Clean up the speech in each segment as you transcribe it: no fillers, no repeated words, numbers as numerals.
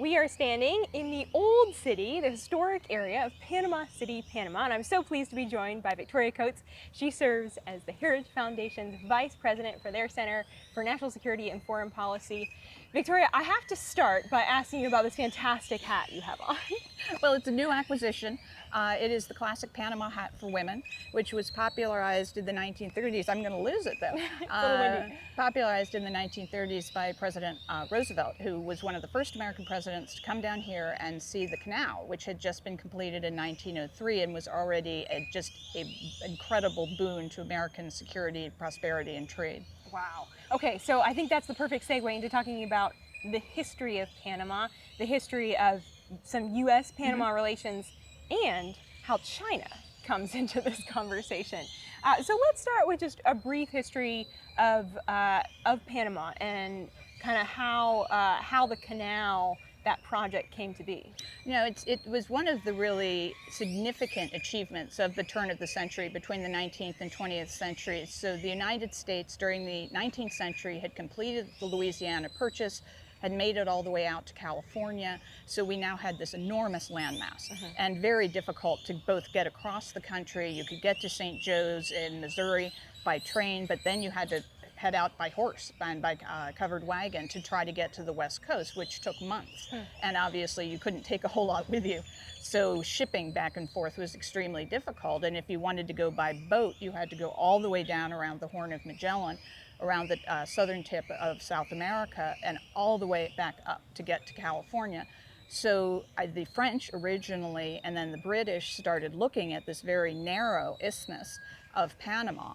We are standing in the old city, the historic area of Panama City, Panama, and I'm so pleased to be joined by Victoria Coates. She serves as the Heritage Foundation's Vice President for their Center for National Security and Foreign Policy. Victoria, I have to start by asking you about this fantastic hat you have on. Well, it's a new acquisition. It is the classic Panama hat for women, which was popularized in the 1930s. I'm going to lose it though. It's a little windy. Popularized in the 1930s by President Roosevelt, who was one of the first American presidents to come down here and see the canal, which had just been completed in 1903 and was already just an incredible boon to American security, prosperity, and trade. Wow. Okay, so I think that's the perfect segue into talking about the history of Panama, the history of some U.S.-Panama relations, and how China comes into this conversation. So let's start with just a brief history of Panama and kind of how the canal, that project, came to be. You know, it was one of the really significant achievements of the turn of the century between the 19th and 20th centuries. So the United States during the 19th century had completed the Louisiana Purchase, had made it all the way out to California. So we now had this enormous landmass and very difficult to both get across the country. You could get to St. Joe's in Missouri by train, but then you had to head out by horse and by covered wagon to try to get to the West Coast, which took months. And obviously you couldn't take a whole lot with you. So shipping back and forth was extremely difficult. And if you wanted to go by boat, you had to go all the way down around the Horn of Magellan, around the southern tip of South America, and all the way back up to get to California. So the French originally, and then the British, started looking at this very narrow isthmus of Panama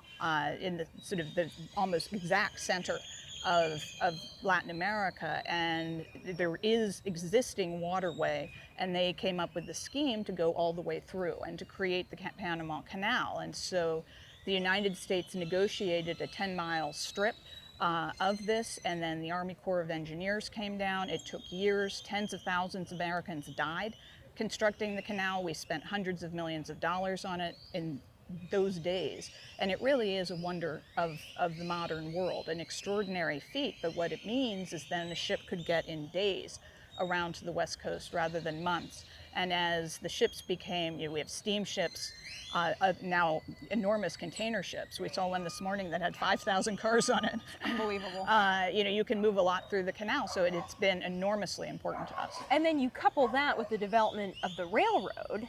in the sort of the almost exact center of Latin America, and there is existing waterway, and they came up with the scheme to go all the way through and to create the Panama Canal. And so the United States negotiated a 10-mile strip of this, and then the Army Corps of Engineers came down. It took years. Tens of thousands of Americans died constructing the canal. We spent hundreds of millions of dollars on it in those days, and it really is a wonder of the modern world, an extraordinary feat. But what it means is then the ship could get in days around to the West Coast rather than months. And as the ships became, we have steamships, now enormous container ships. We saw one this morning that had 5,000 cars on it. Unbelievable. You can move a lot through the canal, so it's been enormously important to us. And then you couple that with the development of the railroad,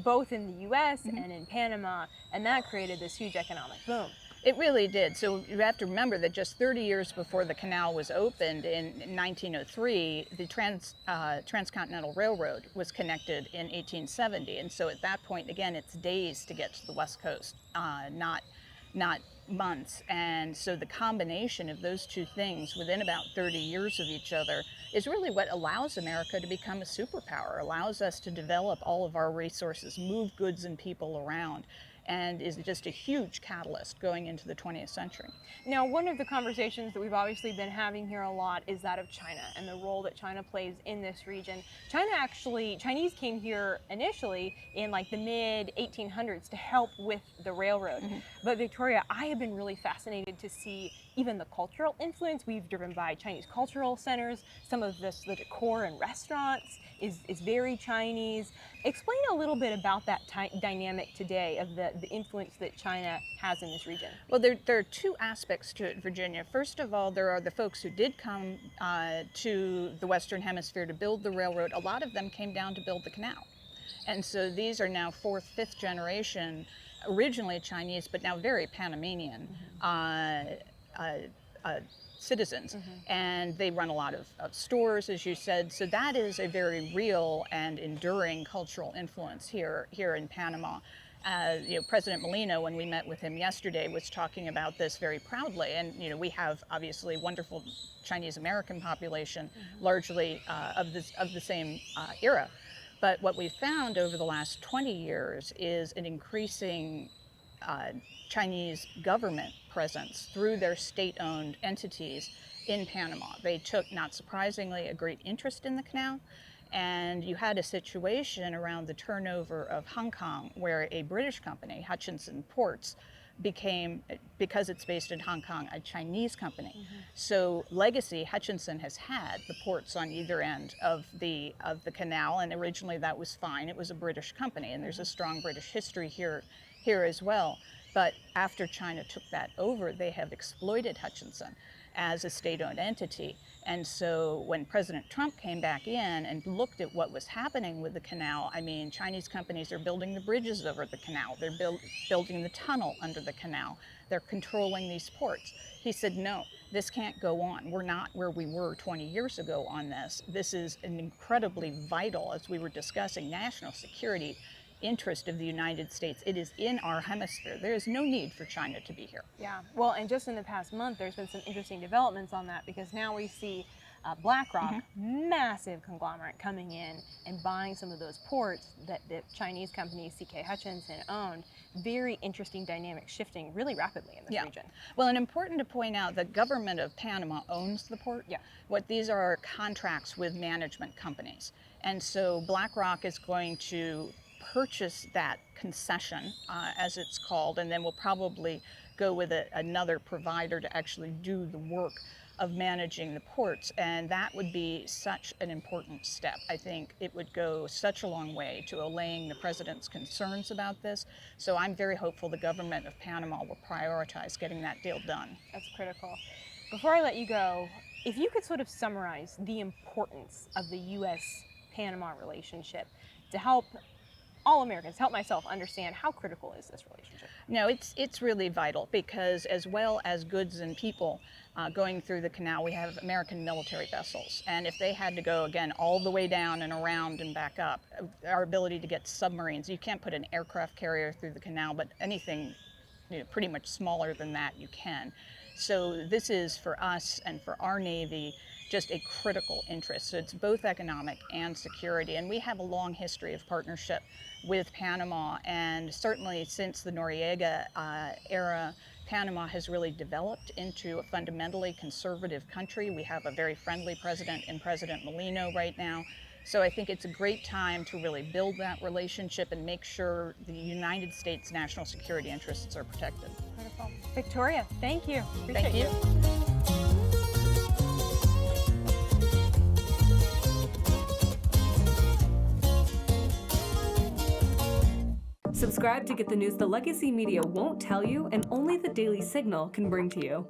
both in the U.S. and in Panama, and that created this huge economic boom. It really did. So you have to remember that just 30 years before the canal was opened in 1903, the Transcontinental Railroad was connected in 1870. And so at that point, again, it's days to get to the West Coast, not months. And so the combination of those two things within about 30 years of each other is really what allows America to become a superpower, allows us to develop all of our resources, move goods and people around, and is just a huge catalyst going into the 20th century. Now, one of the conversations that we've obviously been having here a lot is that of China and the role that China plays in this region. Chinese came here initially in like the mid 1800s to help with the railroad. But Victoria, I have been really fascinated to see even the cultural influence. We've driven by Chinese cultural centers. Some of the decor in restaurants is very Chinese. Explain a little bit about that dynamic today of the influence that China has in this region. Well, there are two aspects to it, Virginia. First of all, there are the folks who did come to the Western Hemisphere to build the railroad. A lot of them came down to build the canal. And so these are now fourth, fifth generation, originally Chinese, but now very Panamanian citizens. And they run a lot of stores, as you said. So that is a very real and enduring cultural influence here in Panama. President Molino, when we met with him yesterday, was talking about this very proudly. And we have obviously wonderful Chinese American population, largely of the same era. But what we've found over the last 20 years is an increasing Chinese government presence through their state-owned entities in Panama. They took, not surprisingly, a great interest in the canal. And you had a situation around the turnover of Hong Kong where a British company, Hutchinson Ports, became, because it's based in Hong Kong, a Chinese company. So legacy, Hutchinson has had the ports on either end of the canal, and originally that was fine. It was a British company, and there's a strong British history here as well. But after China took that over, they have exploited Hutchinson as a state-owned entity. And so when President Trump came back in and looked at what was happening with the canal, I mean, Chinese companies are building the bridges over the canal. They're building the tunnel under the canal. They're controlling these ports. He said, no, this can't go on. We're not where we were 20 years ago on this. This is an incredibly vital, as we were discussing, national security interest of the United States. It is in our hemisphere. There is no need for China to be here. Yeah, well, and just in the past month, there's been some interesting developments on that, because now we see BlackRock, massive conglomerate, coming in and buying some of those ports that the Chinese company CK Hutchinson owned. Very interesting dynamic shifting really rapidly in this region. Well, and important to point out, the government of Panama owns the port. Yeah. What these are contracts with management companies. And so BlackRock is going to purchase that concession, as it's called, and then we'll probably go with another provider to actually do the work of managing the ports. And that would be such an important step. I think it would go such a long way to allaying the president's concerns about this. So I'm very hopeful the government of Panama will prioritize getting that deal done. That's critical. Before I let you go, if you could sort of summarize the importance of the U.S.-Panama relationship to help all Americans, help myself understand how critical is this relationship? No, it's really vital, because as well as goods and people going through the canal, we have American military vessels. And if they had to go, again, all the way down and around and back up, our ability to get submarines, you can't put an aircraft carrier through the canal, but anything pretty much smaller than that you can. So this is, for us and for our Navy, just a critical interest. So it's both economic and security. And we have a long history of partnership with Panama. And certainly since the Noriega era, Panama has really developed into a fundamentally conservative country. We have a very friendly president in President Molino right now. So I think it's a great time to really build that relationship and make sure the United States national security interests are protected. Wonderful. Victoria, thank you. Appreciate Thank you. Subscribe to get the news the legacy media won't tell you and only the Daily Signal can bring to you.